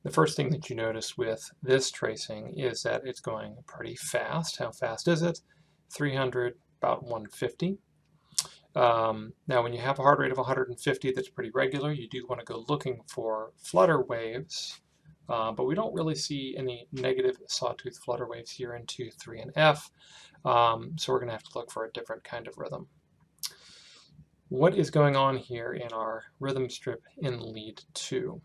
The first thing that you notice with this tracing is that it's going pretty fast. How fast is it? 300, about 150. Now when you have a heart rate of 150 that's pretty regular, you do want to go looking for flutter waves, but we don't really see any negative sawtooth flutter waves here in 2, 3, and F, so we're going to have to look for a different kind of rhythm. What is going on here in our rhythm strip in lead 2?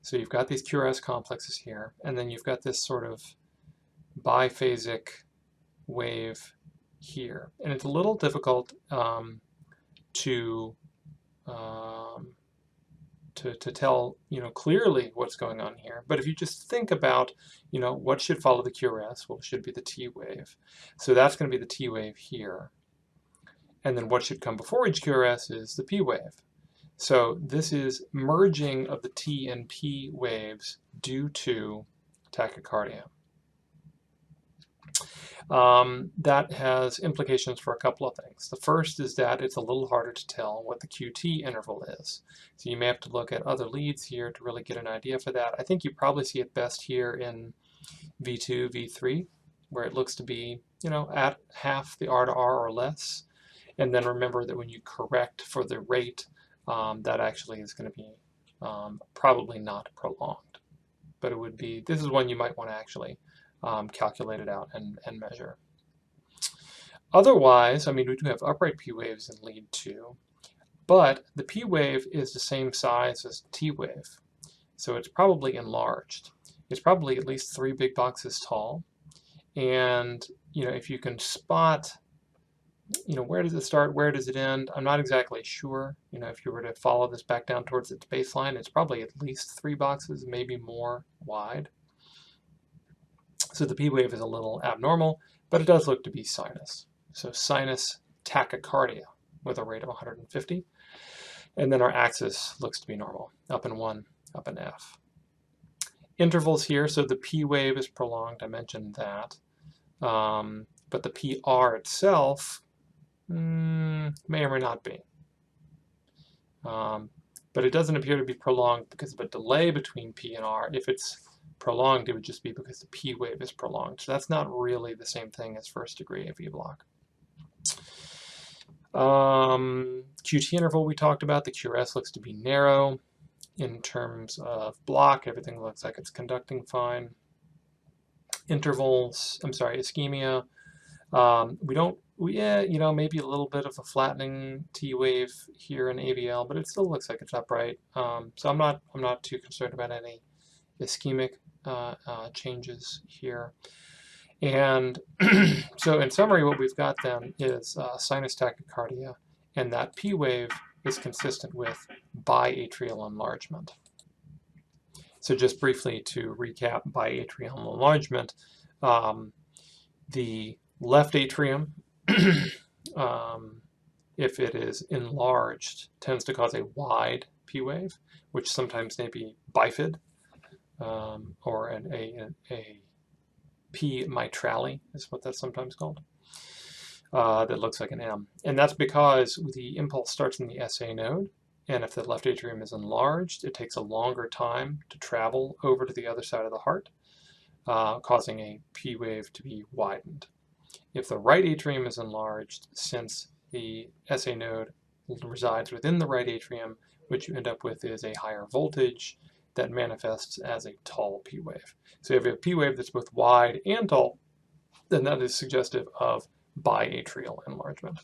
So you've got these QRS complexes here, and then you've got this sort of biphasic wave here. And it's a little difficult to tell, clearly what's going on here. But if you just think about, what should follow the QRS? Well, it should be the T wave. So that's going to be the T wave here. And then what should come before each QRS is the P wave. So this is merging of the T and P waves due to tachycardia. That has implications for a couple of things. The first is that it's a little harder to tell what the QT interval is. So you may have to look at other leads here to really get an idea for that. I think you probably see it best here in V2, V3, where it looks to be, at half the R to R or less. And then remember that when you correct for the rate, that actually is going to be probably not prolonged. But it would be, this is one you might want to actually calculate it out and measure. Otherwise, we do have upright P waves in lead 2, but the P wave is the same size as T wave. So it's probably enlarged. It's probably at least 3 big boxes tall. And, if you can spot where does it start, where does it end? I'm not exactly sure. If you were to follow this back down towards its baseline, it's probably at least 3 boxes, maybe more wide. So the P wave is a little abnormal, but it does look to be sinus. So sinus tachycardia with a rate of 150. And then our axis looks to be normal, up in 1, up in F. Intervals here, so the P wave is prolonged, I mentioned that. But the PR itself, may or may not be. But it doesn't appear to be prolonged because of a delay between P and R. If it's prolonged, it would just be because the P wave is prolonged. So that's not really the same thing as first degree AV block. QT interval we talked about. The QRS looks to be narrow. In terms of block, everything looks like it's conducting fine. Ischemia. Maybe a little bit of a flattening T wave here in AVL, but it still looks like it's upright. So I'm not too concerned about any ischemic changes here. And so in summary, what we've got then is sinus tachycardia, and that P wave is consistent with biatrial enlargement. So just briefly to recap biatrial enlargement, the left atrium, if it is enlarged, tends to cause a wide P wave, which sometimes may be bifid, or a P mitrale is what that's sometimes called, that looks like an M. And that's because the impulse starts in the SA node, and if the left atrium is enlarged, it takes a longer time to travel over to the other side of the heart, causing a P wave to be widened. If the right atrium is enlarged, since the SA node resides within the right atrium, what you end up with is a higher voltage that manifests as a tall P wave. So if you have a P wave that's both wide and tall, then that is suggestive of biatrial enlargement.